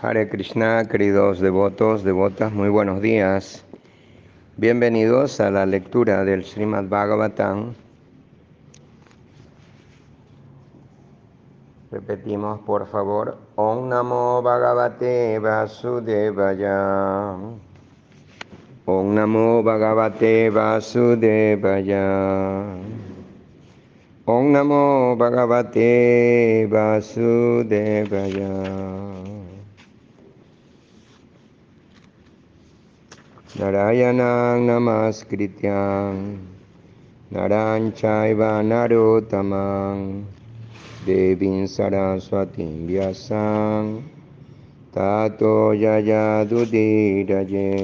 Hare Krishna, queridos devotos, devotas, muy buenos días. Bienvenidos a la lectura del Srimad Bhagavatam. Repetimos, por favor. Om Namo Bhagavate Vasudevaya. Om Namo Bhagavate Vasudevaya. Om Namo Bhagavate Vasudevaya. Narayanang namaskrityang Naran chaiva narottamang Devim saraswatim vyasam Tato yayadudiraye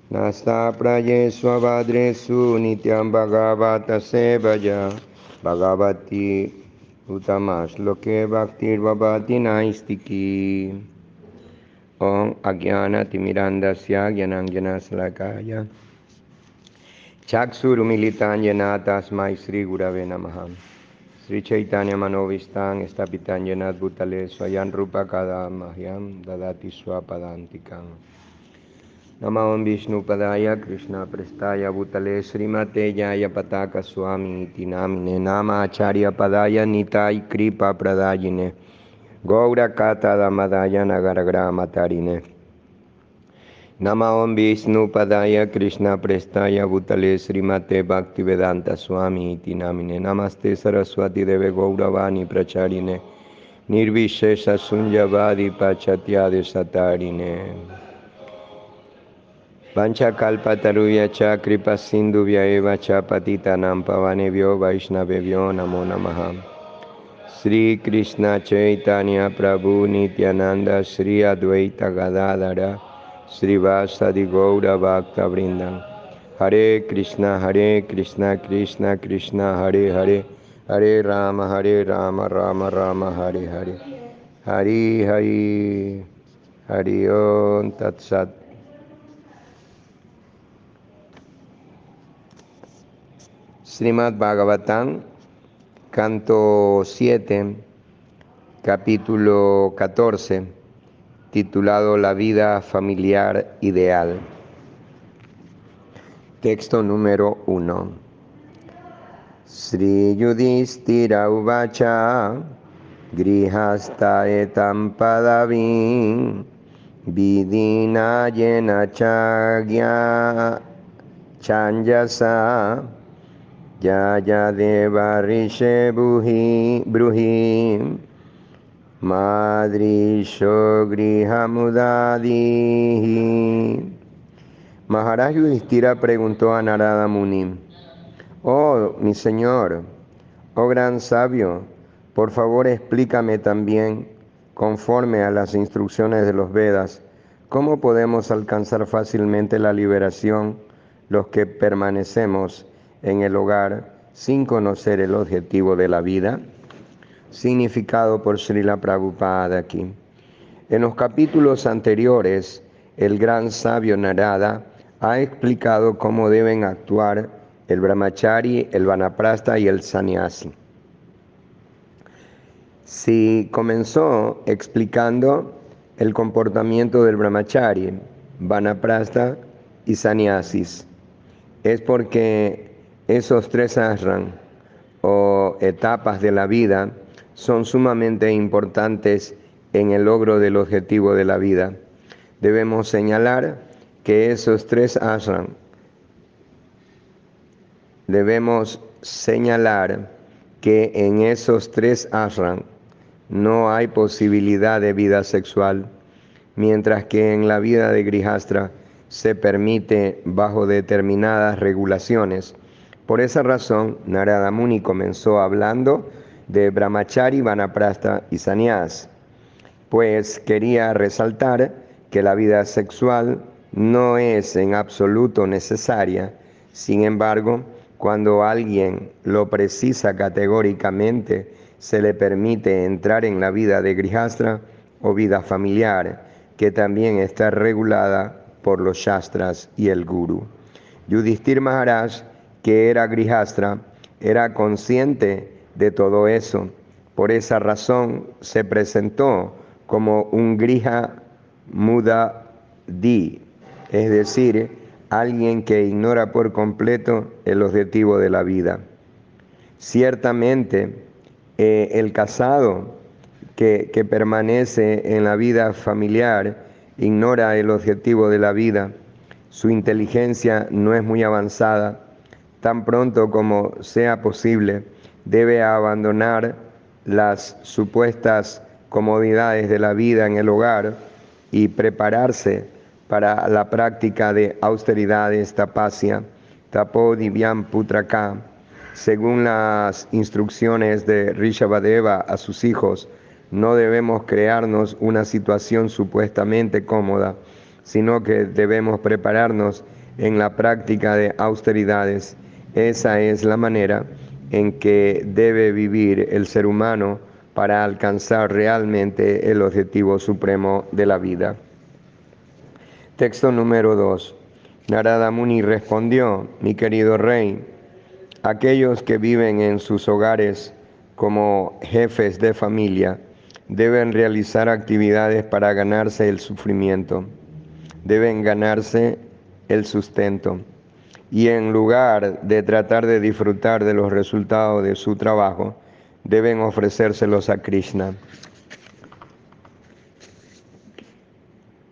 Nasta praye swabhadresu nityam bhagavata sevaya Bhagavati utamas loke bhaktir vabhati naistiki Om Agyana Timirandasya Gyananjana Salakaya Chaksurumilitan Yana Tasmai Sri Gurave Namaha Sri Chaitanya Manovistan Estapitan Yanat Bhutale Swayan Rupa Kadamahyam Dadati Swapadantikam Namaon Vishnu Padaya Krishna Prestaya Bhutale Srimate Jaya Pataka Swami Iti Namine Nama Acharya Padaya Nitai Kripa Pradayine Gaura Kata Damadaya Nagaragra Matarine Namaon Vishnu Padaya Krishna Prestaya Bhutale Srimate Bhaktivedanta Swami Iti Namine Namaste Saraswati Deve Gauravani Pracharine Nirvishesha Sunyavadi Pachatyade Satarine Panchakalpataruya cha kripa sindhuvya eva cha patitanam pavanebhyo vaishnavebhyo namo namaha Sri Krishna Chaitanya Prabhu Nityananda Sri Advaita Gadadara Sri Vasadi Gaura Bhakta Vrindan Hare Krishna Krishna Krishna Hare Hare Hare Rama Rama Rama Hare Hare Hari Hari Hari Om Tat Sat. Srimad Bhagavatam, canto 7, capítulo 14, titulado La vida familiar ideal. Texto número 1. Sri Yudhishthira Uvacha Grihastha etam padavim Vidina yena chagya chanjasa Yaya deva rishe bruhim Madrisho grihamudadihi. Maharaj Yudhishthira preguntó a Narada Muni: Oh, mi señor, oh gran sabio, por favor explícame también, conforme a las instrucciones de los Vedas, cómo podemos alcanzar fácilmente la liberación los que permanecemos en el hogar sin conocer el objetivo de la vida. Significado por Srila Prabhupada aquí. En los capítulos anteriores, el gran sabio Narada ha explicado cómo deben actuar el brahmachari, el vanaprastha y el sannyasi. Si comenzó explicando el comportamiento del brahmachari, vanaprastha y sannyasis, es porque esos tres ashram o etapas de la vida son sumamente importantes en el logro del objetivo de la vida. Debemos señalar que esos tres ashram, en esos tres ashram no hay posibilidad de vida sexual, mientras que en la vida de Grihastra se permite bajo determinadas regulaciones. Por esa razón, Narada Muni comenzó hablando de brahmachari, vanaprastha y sannyas, pues quería resaltar que la vida sexual no es en absoluto necesaria. Sin embargo, cuando alguien lo precisa categóricamente, se le permite entrar en la vida de Grihastra o vida familiar, que también está regulada por los Shastras y el Guru. Yudhishthira Maharaj, que era Grihastra, era consciente de todo eso. Por esa razón se presentó como un grija mudadi, es decir, alguien que ignora por completo el objetivo de la vida. Ciertamente, el casado que permanece en la vida familiar ignora el objetivo de la vida. Su inteligencia no es muy avanzada. Tan pronto como sea posible, debe abandonar las supuestas comodidades de la vida en el hogar y prepararse para la práctica de austeridades tapasya, tapodivyam putraka, según las instrucciones de Rishabhadeva a sus hijos. No debemos crearnos una situación supuestamente cómoda, sino que debemos prepararnos en la práctica de austeridades. Esa es la manera en que debe vivir el ser humano para alcanzar realmente el objetivo supremo de la vida. Texto número 2. Narada Muni respondió: mi querido rey, aquellos que viven en sus hogares como jefes de familia deben realizar actividades para ganarse el sufrimiento, deben ganarse el sustento, y en lugar de tratar de disfrutar de los resultados de su trabajo, deben ofrecérselos a Krishna.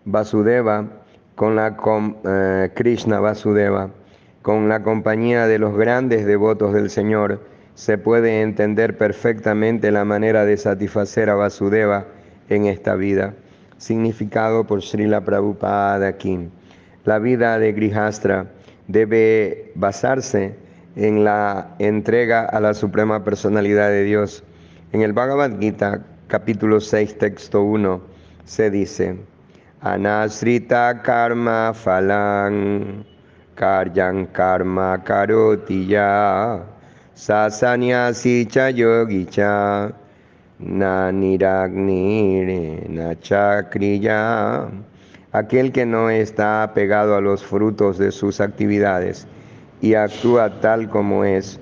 Vasudeva, Krishna Vasudeva, con la compañía de los grandes devotos del Señor, se puede entender perfectamente la manera de satisfacer a Vasudeva en esta vida. Significado por Srila Prabhupada aquí. La vida de Grihastra debe basarse en la entrega a la Suprema Personalidad de Dios. En el Bhagavad Gita, capítulo 6, texto 1, se dice: Anasrita karma phalang karyang karma karoti ya sasanyasi cha yogi cha na niragnire na chakriya. Aquel que no está apegado a los frutos de sus actividades y actúa tal como es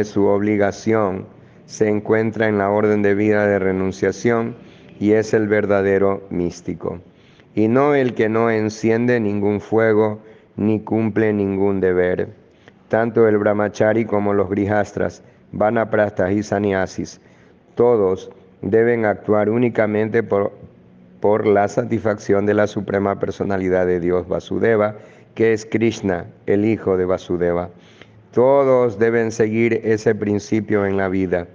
su obligación, se encuentra en la orden de vida de renunciación y es el verdadero místico, y no el que no enciende ningún fuego ni cumple ningún deber. Tanto el brahmachari como los grihastras, vanaprasthas y sannyasis, todos deben actuar únicamente por la satisfacción de la Suprema Personalidad de Dios Vasudeva, que es Krishna, el hijo de Vasudeva. Todos deben seguir ese principio en la vida.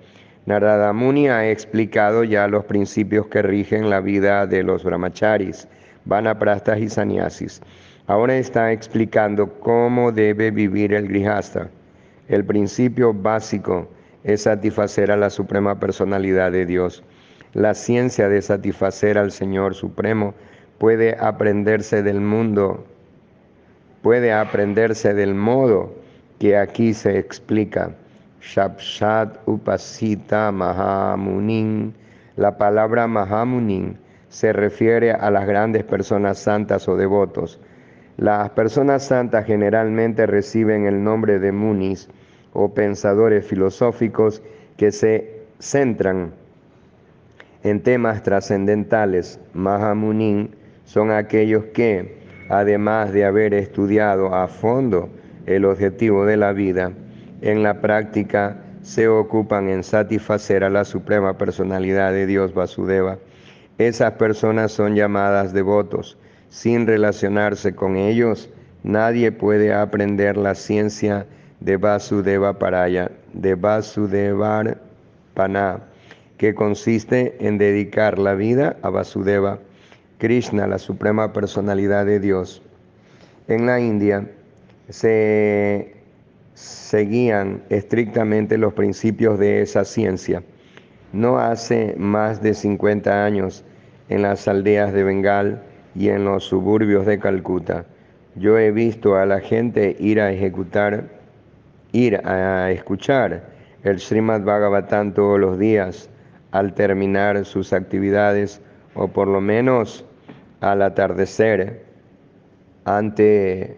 Narada Muni ha explicado ya los principios que rigen la vida de los brahmacharis, vanaprasthas y sannyasis. Ahora está explicando cómo debe vivir el grihasta. El principio básico es satisfacer a la Suprema Personalidad de Dios. La ciencia de satisfacer al Señor Supremo puede aprenderse del modo que aquí se explica. Shapshat Upasita Mahamunin. La palabra Mahamunin se refiere a las grandes personas santas o devotos. Las personas santas generalmente reciben el nombre de munis o pensadores filosóficos que se centran en temas trascendentales. Mahamunin son aquellos que, además de haber estudiado a fondo el objetivo de la vida, en la práctica se ocupan en satisfacer a la Suprema Personalidad de Dios Vasudeva. Esas personas son llamadas devotos. Sin relacionarse con ellos, nadie puede aprender la ciencia de Vasudeva Paraya, de Vasudevar Pana, que consiste en dedicar la vida a Vasudeva, Krishna, la Suprema Personalidad de Dios. En la India se seguían estrictamente los principios de esa ciencia. No hace más de 50 años, en las aldeas de Bengal y en los suburbios de Calcuta, yo he visto a la gente ir a escuchar el Srimad Bhagavatam todos los días al terminar sus actividades, o por lo menos al atardecer, ante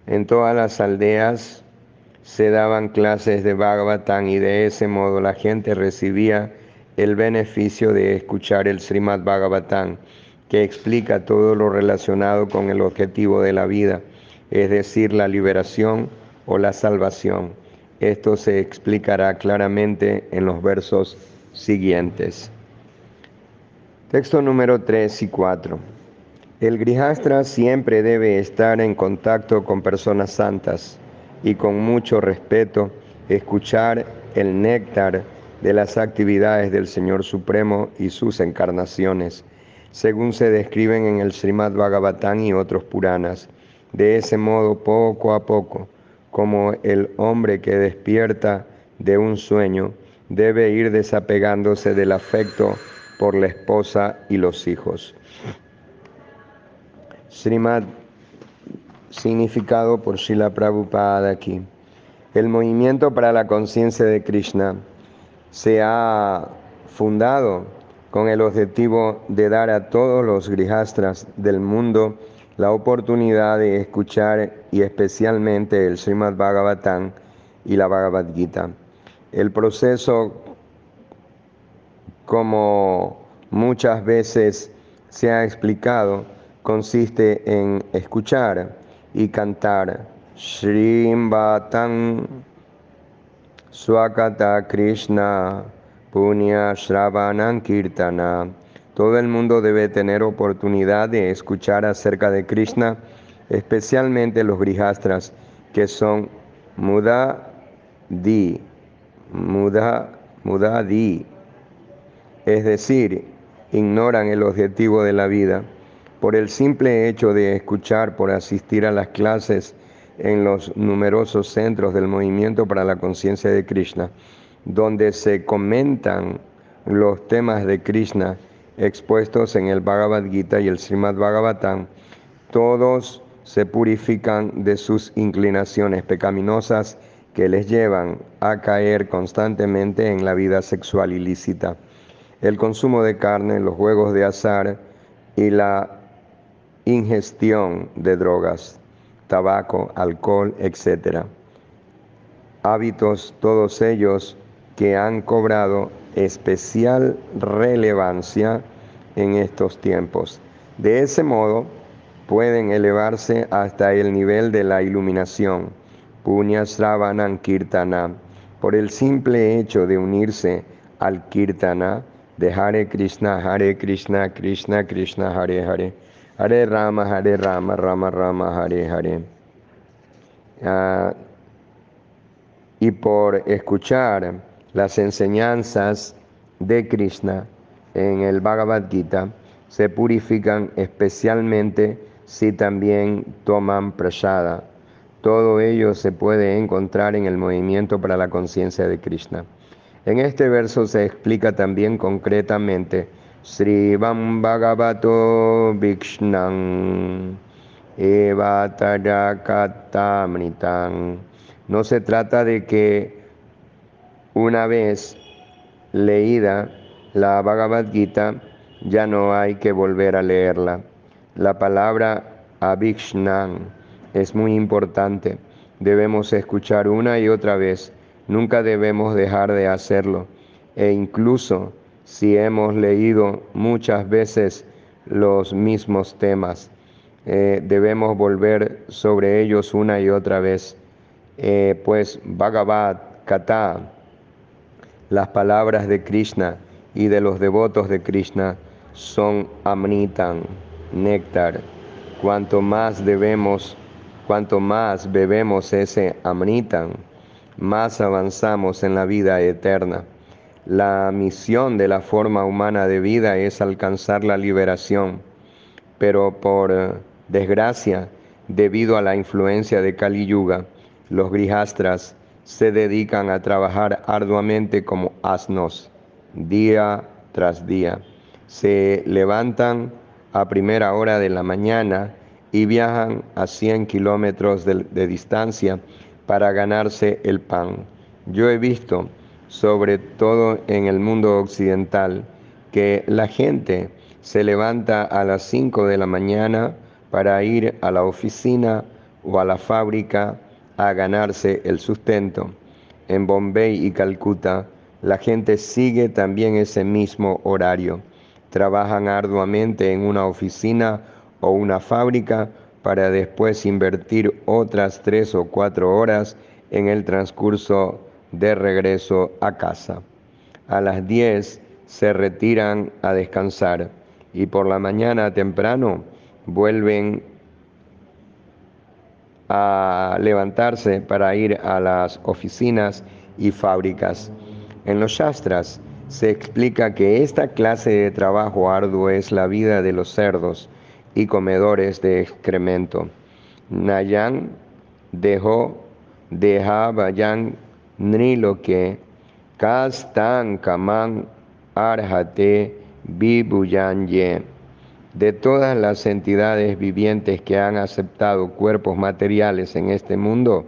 En todas las aldeas se daban clases de Bhagavatam y de ese modo la gente recibía el beneficio de escuchar el Srimad Bhagavatam, que explica todo lo relacionado con el objetivo de la vida, es decir, la liberación o la salvación. Esto se explicará claramente en los versos siguientes. Texto número 3 y 4. El Grihastra siempre debe estar en contacto con personas santas y con mucho respeto escuchar el néctar de las actividades del Señor Supremo y sus encarnaciones, según se describen en el Srimad Bhagavatam y otros Puranas. De ese modo, poco a poco, como el hombre que despierta de un sueño, debe ir desapegándose del afecto por la esposa y los hijos. Srimad, significado por Srila Prabhupada aquí. El movimiento para la conciencia de Krishna se ha fundado con el objetivo de dar a todos los grihastras del mundo la oportunidad de escuchar y especialmente el Srimad Bhagavatam y la Bhagavad Gita. El proceso, como muchas veces se ha explicado, consiste en escuchar y cantar Srimvatam Swakata Krishna Punya Shravanam Kirtana. Todo el mundo debe tener oportunidad de escuchar acerca de Krishna, especialmente los grihastras, que son mudadi, mudadi, es decir, ignoran el objetivo de la vida. Por el simple hecho de escuchar, por asistir a las clases en los numerosos centros del movimiento para la conciencia de Krishna, donde se comentan los temas de Krishna expuestos en el Bhagavad Gita y el Srimad Bhagavatam, todos se purifican de sus inclinaciones pecaminosas que les llevan a caer constantemente en la vida sexual ilícita, el consumo de carne, los juegos de azar y la ingestión de drogas, tabaco, alcohol, etc. Hábitos todos ellos que han cobrado especial relevancia en estos tiempos. De ese modo, pueden elevarse hasta el nivel de la iluminación, Punya Shravanam Kirtana, por el simple hecho de unirse al Kirtana de Hare Krishna, Krishna Krishna, Hare Hare, Hare Rama, Rama Rama, Hare Hare. Y por escuchar las enseñanzas de Krishna en el Bhagavad Gita, se purifican especialmente si también toman prasada. Todo ello se puede encontrar en el movimiento para la conciencia de Krishna. En este verso se explica también concretamente Srivam Bhagavato Vikshnam Eva Tarakatamritam. No se trata de que una vez leída la Bhagavad Gita ya no hay que volver a leerla. La palabra Avikshnam es muy importante. Debemos escuchar una y otra vez. Nunca debemos dejar de hacerlo. E incluso si hemos leído muchas veces los mismos temas, debemos volver sobre ellos una y otra vez. Pues Bhagavad Gita, las palabras de Krishna y de los devotos de Krishna son amritam, néctar. Cuanto más bebemos ese amritam, más avanzamos en la vida eterna. La misión de la forma humana de vida es alcanzar la liberación, pero por desgracia, debido a la influencia de Kali Yuga, los grihastras se dedican a trabajar arduamente como asnos, día tras día. Se levantan a primera hora de la mañana y viajan a 100 kilómetros de distancia para ganarse el pan. Yo he visto, sobre todo en el mundo occidental, que la gente se levanta a las 5 de la mañana para ir a la oficina o a la fábrica a ganarse el sustento. En Bombay y Calcuta, la gente sigue también ese mismo horario. Trabajan arduamente en una oficina o una fábrica para después invertir otras 3 o 4 horas en el transcurso de regreso a casa. A las 10 se retiran a descansar y por la mañana temprano vuelven a levantarse para ir a las oficinas y fábricas. En los Shastras se explica que esta clase de trabajo arduo es la vida de los cerdos y comedores de excremento. Nayan dejó Vayan Nriloke Kastan Kaman Arhate Vibhuyanye. De todas las entidades vivientes que han aceptado cuerpos materiales en este mundo,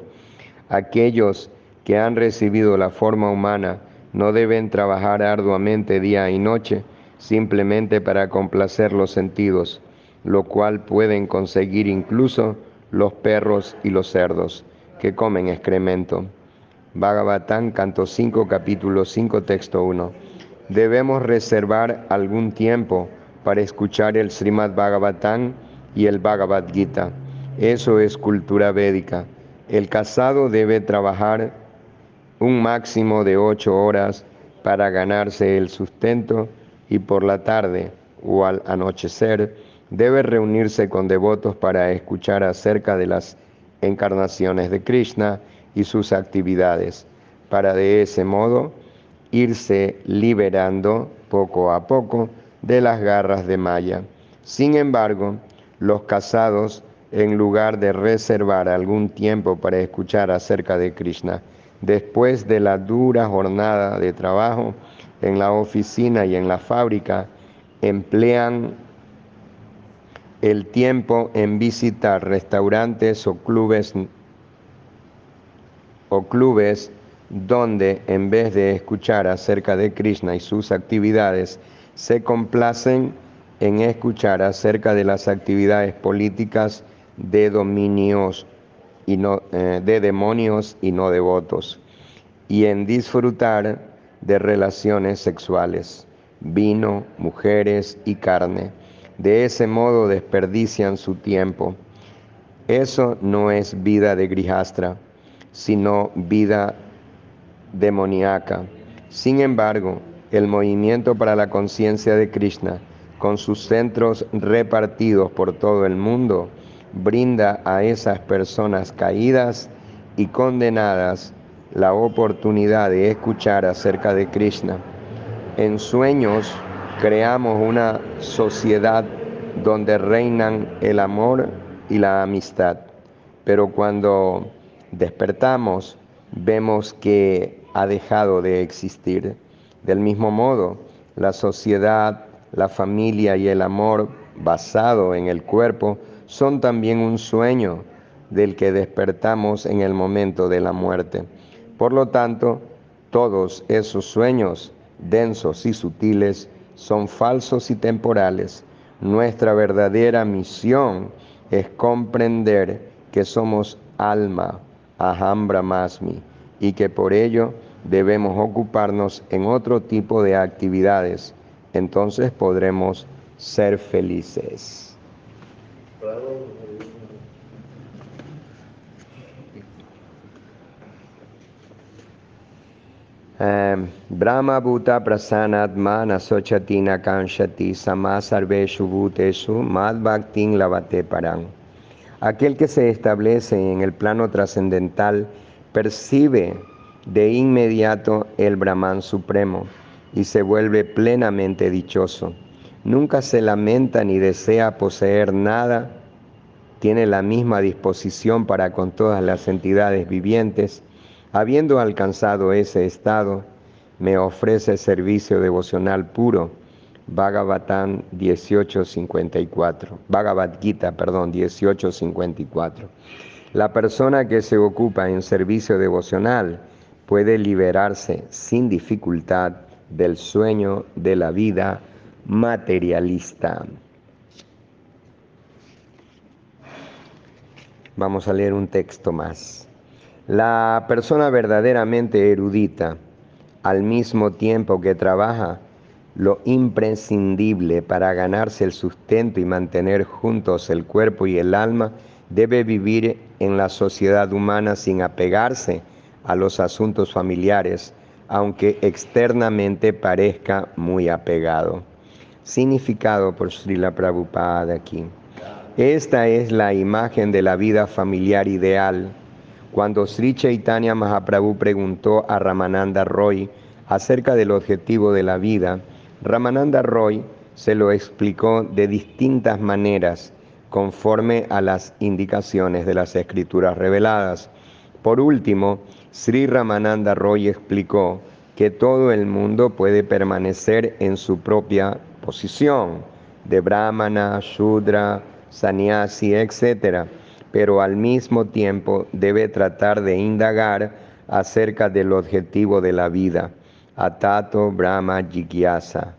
aquellos que han recibido la forma humana no deben trabajar arduamente día y noche simplemente para complacer los sentidos, lo cual pueden conseguir incluso los perros y los cerdos que comen excremento. Bhagavatam, canto 5, capítulo 5, texto 1. Debemos reservar algún tiempo para escuchar el Srimad Bhagavatam y el Bhagavad Gita. Eso es cultura védica. El casado debe trabajar un máximo de 8 horas para ganarse el sustento y por la tarde o al anochecer debe reunirse con devotos para escuchar acerca de las encarnaciones de Krishna y sus actividades, para de ese modo irse liberando poco a poco de las garras de Maya. Sin embargo, los casados, en lugar de reservar algún tiempo para escuchar acerca de Krishna, después de la dura jornada de trabajo en la oficina y en la fábrica, emplean el tiempo en visitar restaurantes o clubes donde en vez de escuchar acerca de Krishna y sus actividades, se complacen en escuchar acerca de las actividades políticas de demonios y no devotos, y en disfrutar de relaciones sexuales, vino, mujeres y carne. De ese modo desperdician su tiempo. Eso no es vida de Grihastra, sino vida demoníaca. Sin embargo, el movimiento para la conciencia de Krishna, con sus centros repartidos por todo el mundo, brinda a esas personas caídas y condenadas la oportunidad de escuchar acerca de Krishna. En sueños creamos una sociedad donde reinan el amor y la amistad, pero cuando despertamos vemos que ha dejado de existir. Del mismo modo, la sociedad, la familia y el amor basado en el cuerpo son también un sueño del que despertamos en el momento de la muerte. Por lo tanto, todos esos sueños densos y sutiles son falsos y temporales. Nuestra verdadera misión es comprender que somos alma, Aham Brahmasmi, y que por ello debemos ocuparnos en otro tipo de actividades. Entonces podremos ser felices. Brahma Bhuta Prasanatma Nasochatina Kanshati Sama Sarveshu Bhuteshu Mad Bhaktin Lavate Param. Aquel que se establece en el plano trascendental percibe de inmediato el Brahman supremo y se vuelve plenamente dichoso. Nunca se lamenta ni desea poseer nada, tiene la misma disposición para con todas las entidades vivientes. Habiendo alcanzado ese estado, me ofrece servicio devocional puro. Bhagavatam 18:54. Bhagavad Gita, 18:54. La persona que se ocupa en servicio devocional puede liberarse sin dificultad del sueño de la vida materialista. Vamos a leer un texto más. La persona verdaderamente erudita, al mismo tiempo que trabaja lo imprescindible para ganarse el sustento y mantener juntos el cuerpo y el alma, debe vivir en la sociedad humana sin apegarse a los asuntos familiares, aunque externamente parezca muy apegado. Significado por Srila Prabhupada aquí. Esta es la imagen de la vida familiar ideal. Cuando Sri Chaitanya Mahaprabhu preguntó a Ramananda Roy acerca del objetivo de la vida, Ramananda Roy se lo explicó de distintas maneras, conforme a las indicaciones de las escrituras reveladas. Por último, Sri Ramananda Roy explicó que todo el mundo puede permanecer en su propia posición, de brahmana, shudra, sannyasi, etc., pero al mismo tiempo debe tratar de indagar acerca del objetivo de la vida, Atato Brahma Jigyasa.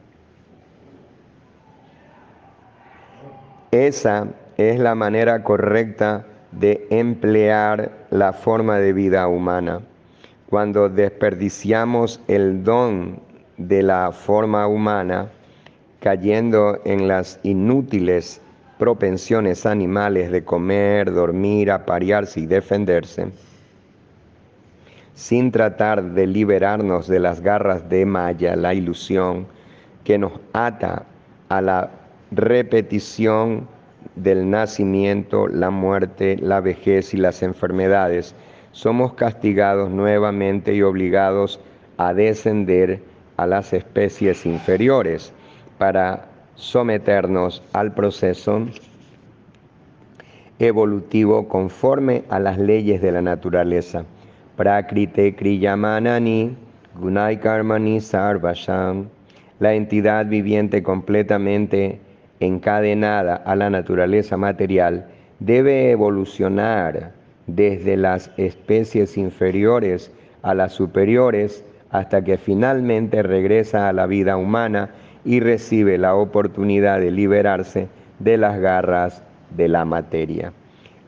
Esa es la manera correcta de emplear la forma de vida humana. Cuando desperdiciamos el don de la forma humana, cayendo en las inútiles propensiones animales de comer, dormir, aparearse y defenderse, sin tratar de liberarnos de las garras de Maya, la ilusión, que nos ata a la repetición del nacimiento, la muerte, la vejez y las enfermedades, somos castigados nuevamente y obligados a descender a las especies inferiores para someternos al proceso evolutivo conforme a las leyes de la naturaleza. Prakrite Kriyamanani Gunai Karmani Sarvasham. La entidad viviente completamente encadenada a la naturaleza material debe evolucionar desde las especies inferiores a las superiores hasta que finalmente regresa a la vida humana y recibe la oportunidad de liberarse de las garras de la materia.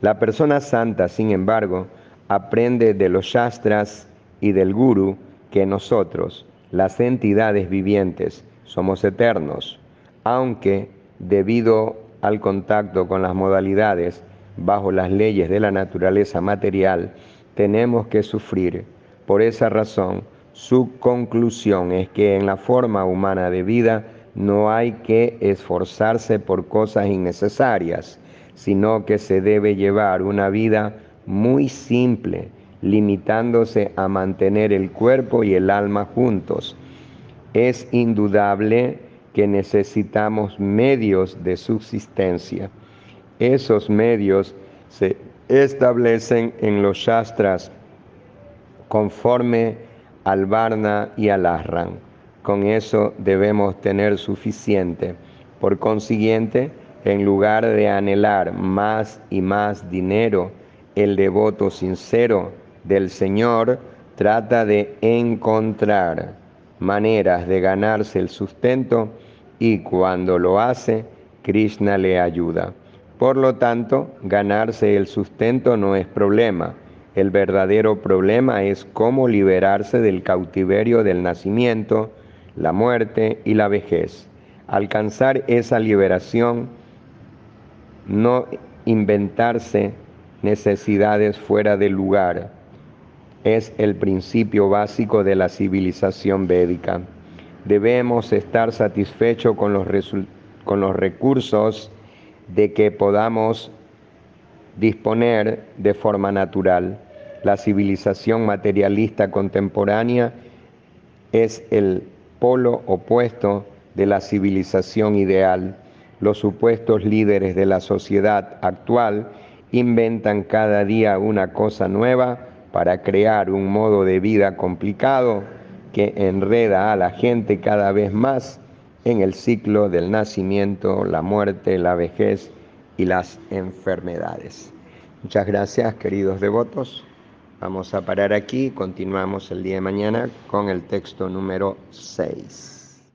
La persona santa, sin embargo, aprende de los Shastras y del Guru que nosotros, las entidades vivientes, somos eternos, aunque debido al contacto con las modalidades bajo las leyes de la naturaleza material, tenemos que sufrir. Por esa razón, su conclusión es que en la forma humana de vida no hay que esforzarse por cosas innecesarias, sino que se debe llevar una vida muy simple, limitándose a mantener el cuerpo y el alma juntos. Es indudable que necesitamos medios de subsistencia. Esos medios se establecen en los Shastras conforme al Varna y al Ashram. Con eso debemos tener suficiente. Por consiguiente, en lugar de anhelar más y más dinero, el devoto sincero del Señor trata de encontrar maneras de ganarse el sustento y cuando lo hace, Krishna le ayuda. Por lo tanto, ganarse el sustento no es problema. El verdadero problema es cómo liberarse del cautiverio del nacimiento, la muerte y la vejez. Alcanzar esa liberación, no inventarse necesidades fuera de lugar, es el principio básico de la civilización védica. Debemos estar satisfechos con los recursos de que podamos disponer de forma natural. La civilización materialista contemporánea es el polo opuesto de la civilización ideal. Los supuestos líderes de la sociedad actual inventan cada día una cosa nueva para crear un modo de vida complicado que enreda a la gente cada vez más en el ciclo del nacimiento, la muerte, la vejez y las enfermedades. Muchas gracias, queridos devotos. Vamos a parar aquí, continuamos el día de mañana con el texto número 6.